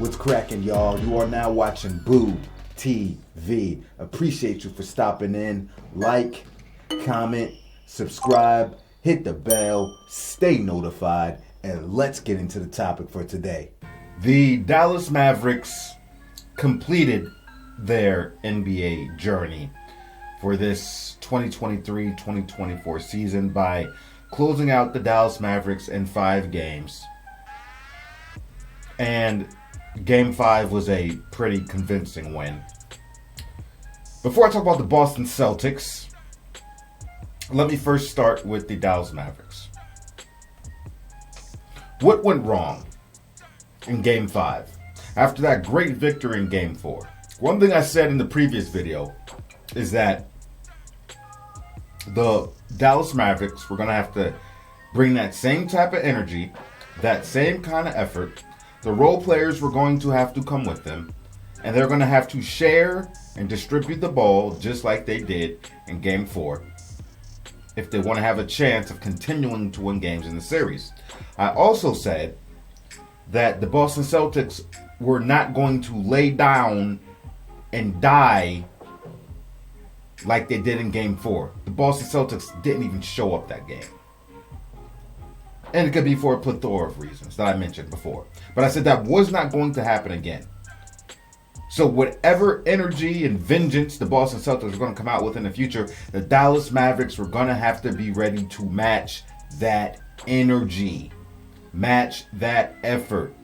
What's cracking, y'all? You are now watching Boo TV. Appreciate you for stopping in. Like, comment, subscribe, hit the bell, stay notified, and let's get into the topic for today. The Dallas Mavericks completed their NBA journey for this 2023-2024 season by closing out the Dallas Mavericks in 5 games. And Game 5 was a pretty convincing win. Before I talk about the Boston Celtics, let me first start with the Dallas Mavericks. What went wrong in Game 5 after that great victory in Game 4? One thing I said in the previous video is that the Dallas Mavericks were going to have to bring that same type of energy, that same kind of effort. The role players were going to have to come with them, and they're going to have to share and distribute the ball just like they did in Game 4 if they want to have a chance of continuing to win games in the series. I also said that the Boston Celtics were not going to lay down and die like they did in Game 4. The Boston Celtics didn't even show up that game. And it could be for a plethora of reasons that I mentioned before. But I said that was not going to happen again. So whatever energy and vengeance the Boston Celtics are going to come out with in the future, the Dallas Mavericks were going to have to be ready to match that energy. Match that effort.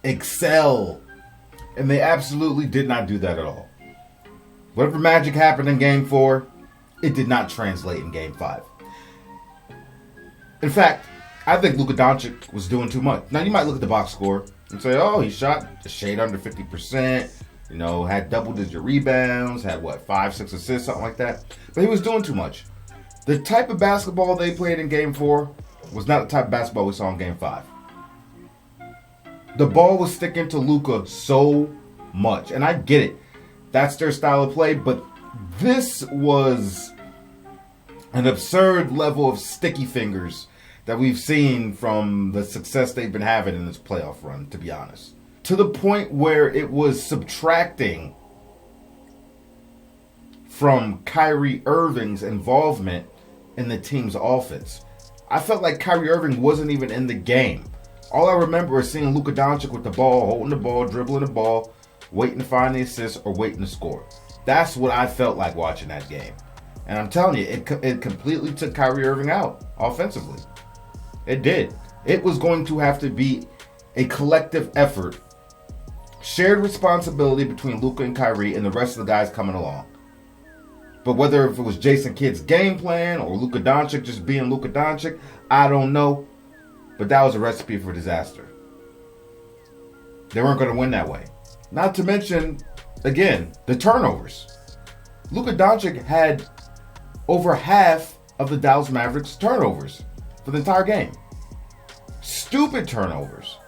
Excel. And they absolutely did not do that at all. Whatever magic happened in Game 4, it did not translate in Game 5. In fact, I think Luka Doncic was doing too much. Now, you might look at the box score and say, oh, he shot a shade under 50%, had double-digit rebounds, had, 5, 6 assists, something like that. But he was doing too much. The type of basketball they played in Game 4 was not the type of basketball we saw in Game 5. The ball was sticking to Luka so much, and I get it. That's their style of play, but this was an absurd level of sticky fingers that we've seen from the success they've been having in this playoff run, to be honest. To the point where it was subtracting from Kyrie Irving's involvement in the team's offense. I felt like Kyrie Irving wasn't even in the game. All I remember is seeing Luka Doncic with the ball, holding the ball, dribbling the ball, waiting to find the assist or waiting to score. That's what I felt like watching that game. And I'm telling you, it completely took Kyrie Irving out offensively. It did. It was going to have to be a collective effort, shared responsibility between Luka and Kyrie and the rest of the guys coming along. But whether if it was Jason Kidd's game plan or Luka Doncic just being Luka Doncic, I don't know. But that was a recipe for disaster. They weren't going to win that way. Not to mention, again, the turnovers. Luka Doncic had over half of the Dallas Mavericks turnovers for the entire game. Stupid turnovers.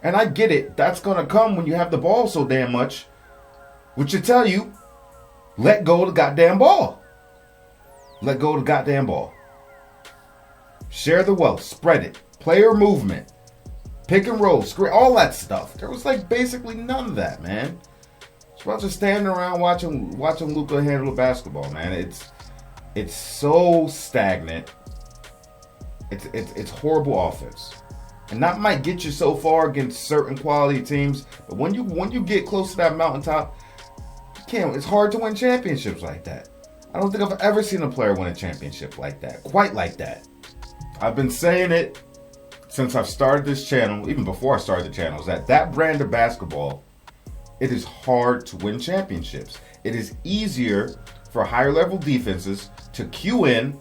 And I get it. That's going to come when you have the ball so damn much. Which should tell you, let go of the goddamn ball. Let go of the goddamn ball. Share the wealth. Spread it. Player movement. Pick and roll. Screen. All that stuff. There was basically none of that, man. It's about just standing around watching Luka handle the basketball, man. It's so stagnant. It's horrible offense. And that might get you so far against certain quality teams, but when you get close to that mountaintop, it's hard to win championships like that. I don't think I've ever seen a player win a championship like that, quite like that. I've been saying it since I've started this channel, even before I started the channel, is that brand of basketball, it is hard to win championships. It is easier for higher level defenses to cue in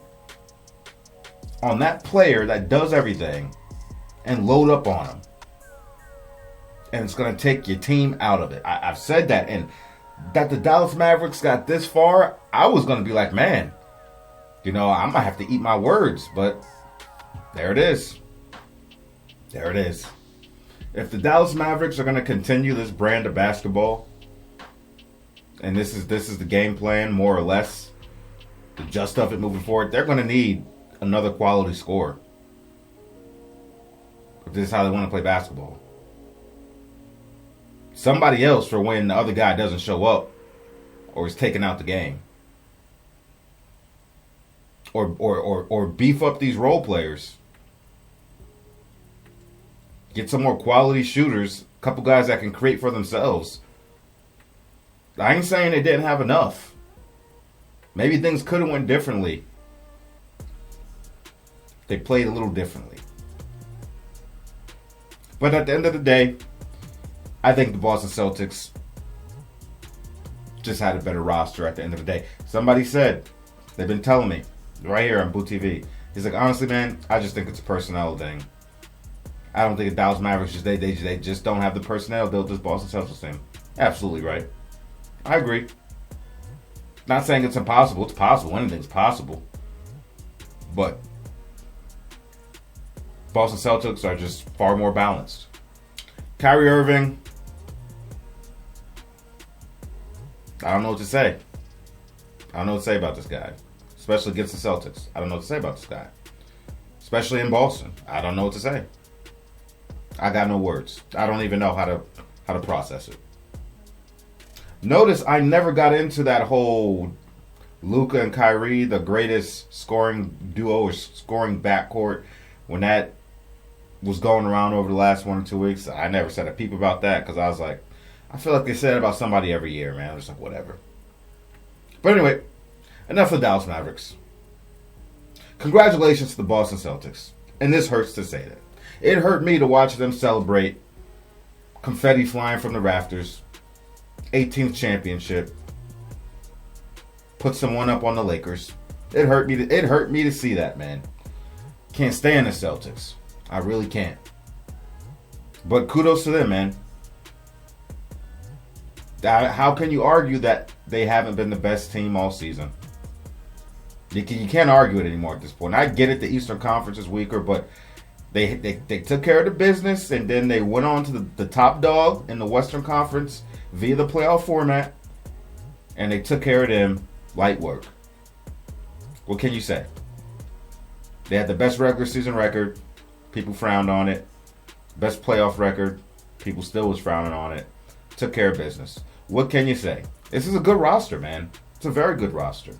on that player that does everything and load up on him. And it's going to take your team out of it. I've said that. And that the Dallas Mavericks got this far, I was going to be like, man, I might have to eat my words. But there it is. There it is. If the Dallas Mavericks are going to continue this brand of basketball, and this is the game plan, more or less, the gist of it moving forward, they're going to need another quality scorer. If this is how they want to play basketball. somebody else for when the other guy doesn't show up or is taking out the game. Or beef up these role players. Get some more quality shooters, a couple guys that can create for themselves. I ain't saying they didn't have enough. Maybe things could have went differently. They played a little differently. But at the end of the day, I think the Boston Celtics just had a better roster at the end of the day. Somebody said, they've been telling me, right here on Boo TV. He's like, honestly, man, I just think it's a personnel thing. I don't think the Dallas Mavericks, they just don't have the personnel to build this Boston Celtics team. Absolutely right. I agree. Not saying it's impossible. It's possible. Anything's possible. But Boston Celtics are just far more balanced. Kyrie Irving, I don't know what to say. I don't know what to say about this guy. Especially against the Celtics. I don't know what to say about this guy. Especially in Boston. I don't know what to say. I got no words. I don't even know how to process it. Notice I never got into that whole Luka and Kyrie, the greatest scoring duo or scoring backcourt, when that was going around over the last 1 or 2 weeks. I never said a peep about that because I was like, I feel like they said it about somebody every year, man. I'm just like, whatever. But anyway, enough of the Dallas Mavericks. Congratulations to the Boston Celtics. And this hurts to say that. It hurt me to watch them celebrate. Confetti flying from the rafters. 18th championship. Put someone up on the Lakers. It hurt me to see that, man. Can't stand the Celtics. I really can't. But kudos to them, man. How can you argue that they haven't been the best team all season? You can't argue it anymore at this point. I get it, the Eastern Conference is weaker, but they took care of the business, and then they went on to the top dog in the Western Conference via the playoff format, and they took care of them light work. What can you say? They had the best regular season record. People frowned on it. Best playoff record. People still was frowning on it. Took care of business. What can you say? This is a good roster, man. It's a very good roster.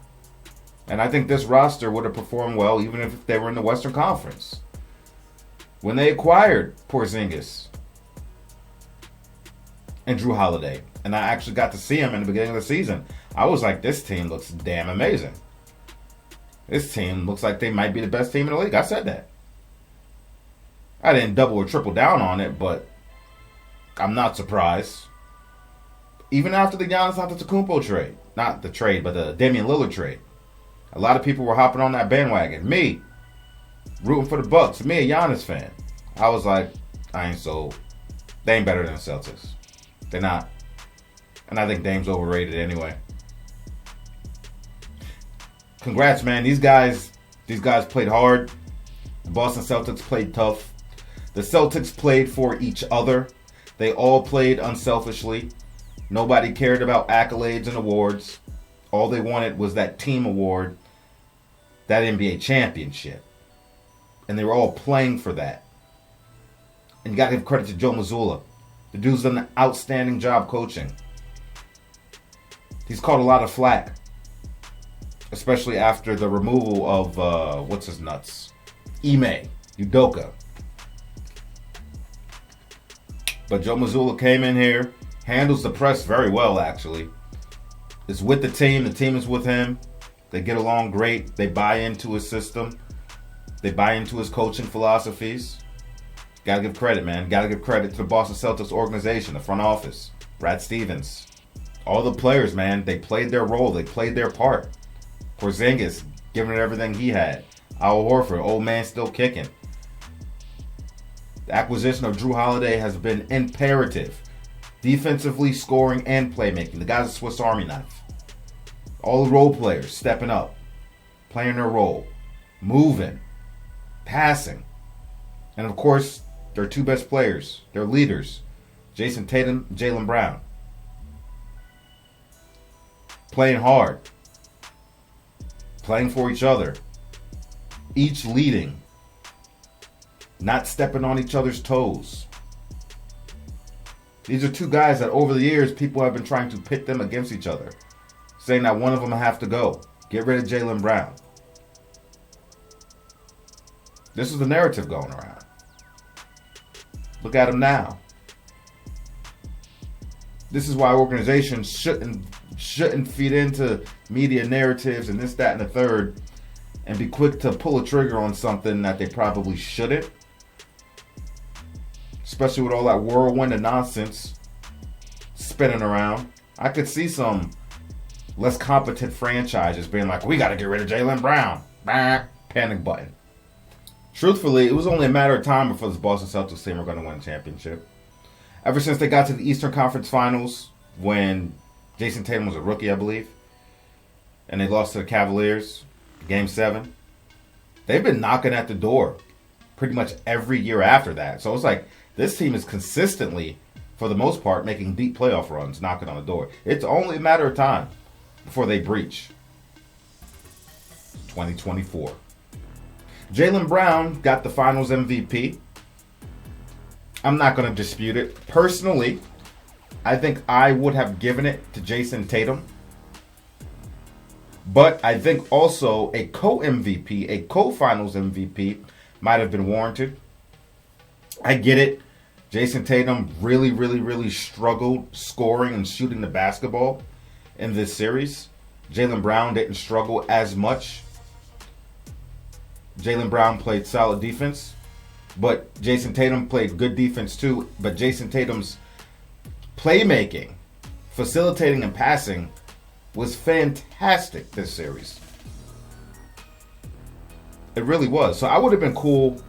And I think this roster would have performed well even if they were in the Western Conference. When they acquired Porzingis and Drew Holiday, and I actually got to see him in the beginning of the season, I was like, this team looks damn amazing. This team looks like they might be the best team in the league. I said that. I didn't double or triple down on it, but I'm not surprised. Even after the Giannis Antetokounmpo trade. Not the trade, but the Damian Lillard trade. A lot of people were hopping on that bandwagon. Me, rooting for the Bucks. Me, a Giannis fan. I was like, I ain't sold. They ain't better than the Celtics. They're not. And I think Dame's overrated anyway. Congrats, man. These guys played hard. The Boston Celtics played tough. The Celtics played for each other. They all played unselfishly. Nobody cared about accolades and awards. All they wanted was that team award, that NBA championship. And they were all playing for that. And you got to give credit to Joe Mazzulla. The dude's done an outstanding job coaching. He's caught a lot of flack. Especially after the removal of, what's his nuts? Ime Udoka. But Joe Mazzulla came in here, handles the press very well, actually. Is with the team is with him. They get along great. They buy into his system. They buy into his coaching philosophies. Gotta give credit, man. Gotta give credit to the Boston Celtics organization, the front office, Brad Stevens. All the players, man, they played their role. They played their part. Porzingis, giving it everything he had. Al Horford, old man still kicking. The acquisition of Drew Holiday has been imperative. Defensively, scoring, and playmaking. The guy's a Swiss Army knife. All the role players stepping up, playing their role, moving, passing. And of course, their two best players, their leaders, Jason Tatum, Jaylen Brown. Playing hard. Playing for each other. Each leading. Not stepping on each other's toes. These are two guys that over the years people have been trying to pit them against each other, saying that one of them have to go. Get rid of Jaylen Brown. This is the narrative going around. Look at him now. This is why organizations shouldn't feed into media narratives and this, that, and the third, and be quick to pull a trigger on something that they probably shouldn't. Especially with all that whirlwind of nonsense spinning around. I could see some less competent franchises being like, we got to get rid of Jaylen Brown. Panic button. Truthfully, it was only a matter of time before this Boston Celtics team were going to win a championship. Ever since they got to the Eastern Conference Finals, when Jason Tatum was a rookie, I believe, and they lost to the Cavaliers, Game 7, they've been knocking at the door pretty much every year after that. So it's like this team is consistently, for the most part, making deep playoff runs, knocking on the door. It's only a matter of time before they breach 2024. Jaylen Brown got the Finals MVP. I'm not going to dispute it. Personally, I think I would have given it to Jason Tatum. But I think also a co-MVP, a co-Finals MVP might have been warranted. I get it. Jason Tatum really struggled scoring and shooting the basketball in this series. Jaylen Brown didn't struggle as much. Jaylen Brown played solid defense. But Jason Tatum played good defense too. But Jason Tatum's playmaking, facilitating, and passing was fantastic this series. It really was. So I would have been cool.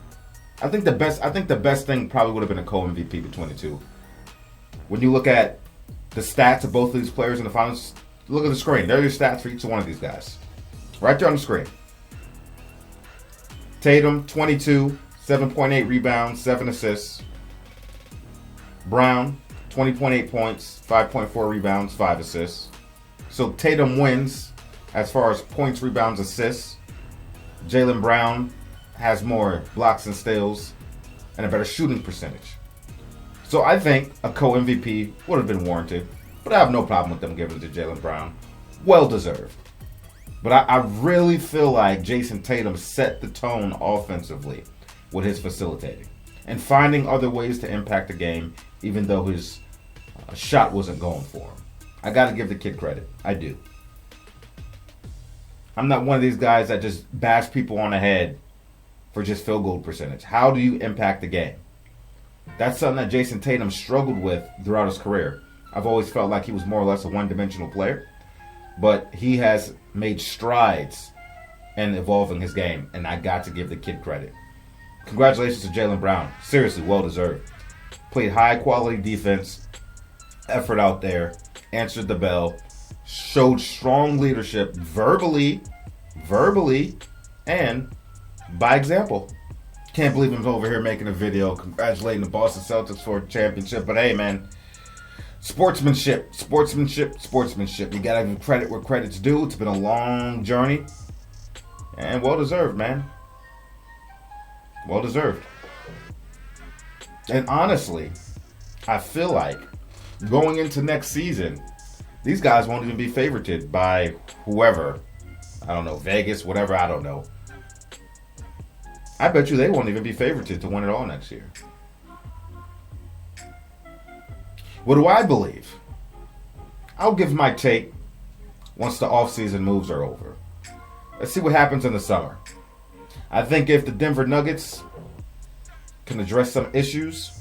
I think the best thing probably would have been a co-MVP between the two. When you look at the stats of both of these players in the finals, look at the screen. There are your stats for each one of these guys. Right there on the screen. Tatum, 22, 7.8 rebounds, 7 assists. Brown, 20.8 points, 5.4 rebounds, 5 assists. So Tatum wins as far as points, rebounds, assists. Jaylen Brown has more blocks and steals and a better shooting percentage. So I think a co-MVP would have been warranted. But I have no problem with them giving it to Jaylen Brown. Well deserved. But I really feel like Jason Tatum set the tone offensively with his facilitating and finding other ways to impact the game, even though his shot wasn't going for him. I got to give the kid credit. I do. I'm not one of these guys that just bash people on the head for just field goal percentage. How do you impact the game? That's something that Jason Tatum struggled with throughout his career. I've always felt like he was more or less a one-dimensional player. But he has made strides in evolving his game, and I got to give the kid credit. Congratulations to Jaylen Brown. Seriously, well deserved. Played high-quality defense, effort out there, answered the bell, showed strong leadership verbally, and by example. Can't believe I'm over here making a video congratulating the Boston Celtics for a championship, but hey, man. Sportsmanship. You gotta give credit where credit's due. It's been a long journey. And well deserved, man. Well deserved. And honestly, I feel like going into next season, these guys won't even be favorited by whoever. I don't know, Vegas, whatever, I don't know. I bet you they won't even be favorited to win it all next year. What do I believe? I'll give my take once the offseason moves are over. Let's see what happens in the summer. I think if the Denver Nuggets can address some issues,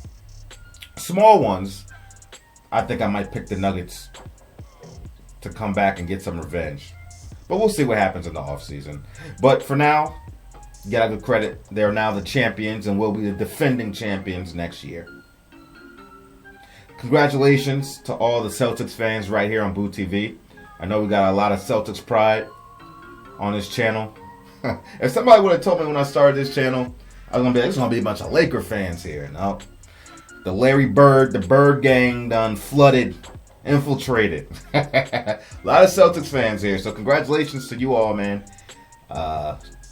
small ones, I think I might pick the Nuggets to come back and get some revenge. But we'll see what happens in the offseason. But for now, you gotta give credit. They're now the champions and will be the defending champions next year. Congratulations to all the Celtics fans right here on Boo TV. I know we got a lot of Celtics pride on this channel. If somebody would have told me when I started this channel, I was going to be like, there's going to be a bunch of Laker fans here. No. The Larry Bird, the Bird gang done flooded, infiltrated. A lot of Celtics fans here. So congratulations to you all, man.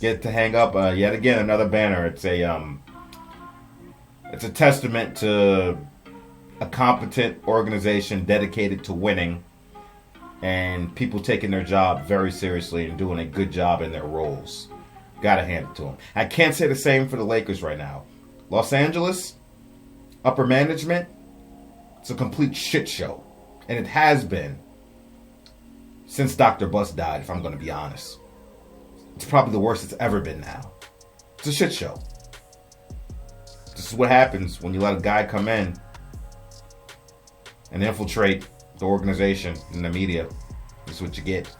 Get to hang up yet again another banner. It's a testament to a competent organization dedicated to winning and people taking their job very seriously and doing a good job in their roles. Gotta hand it to them. I can't say the same for the Lakers right now. Los Angeles, upper management, it's a complete shit show. And it has been since Dr. Bus died, if I'm going to be honest. It's probably the worst it's ever been now. It's a shit show. This is what happens when you let a guy come in and infiltrate the organization and the media. This is what you get.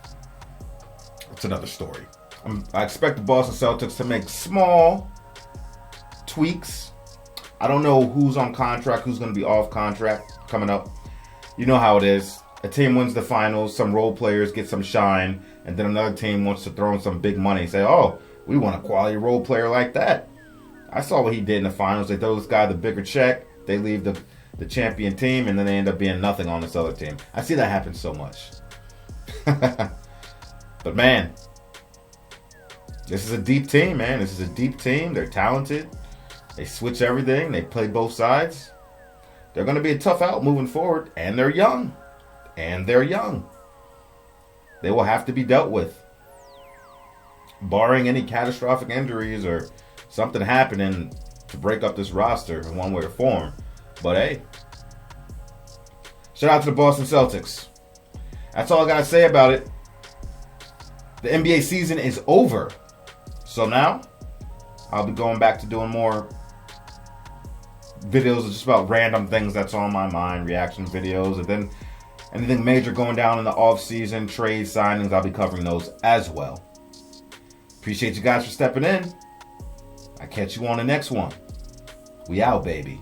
It's another story. I expect the Boston Celtics to make small tweaks. I don't know who's on contract, who's going to be off contract coming up. You know how it is. A team wins the finals, some role players get some shine, and then another team wants to throw in some big money and say, oh, we want a quality role player like that. I saw what he did in the finals. They throw this guy the bigger check. They leave the champion team, and then they end up being nothing on this other team. I see that happen so much. But man, this is a deep team, man. This is a deep team. They're talented. They switch everything. They play both sides. They're going to be a tough out moving forward, and they're young. They will have to be dealt with. Barring any catastrophic injuries or something happening to break up this roster in one way or form. But hey, shout out to the Boston Celtics. That's all I got to say about it. The NBA season is over. So now, I'll be going back to doing more videos just about random things that's on my mind, reaction videos, and then anything major going down in the off-season, trade signings, I'll be covering those as well. Appreciate you guys for stepping in. I'll catch you on the next one. We out, baby.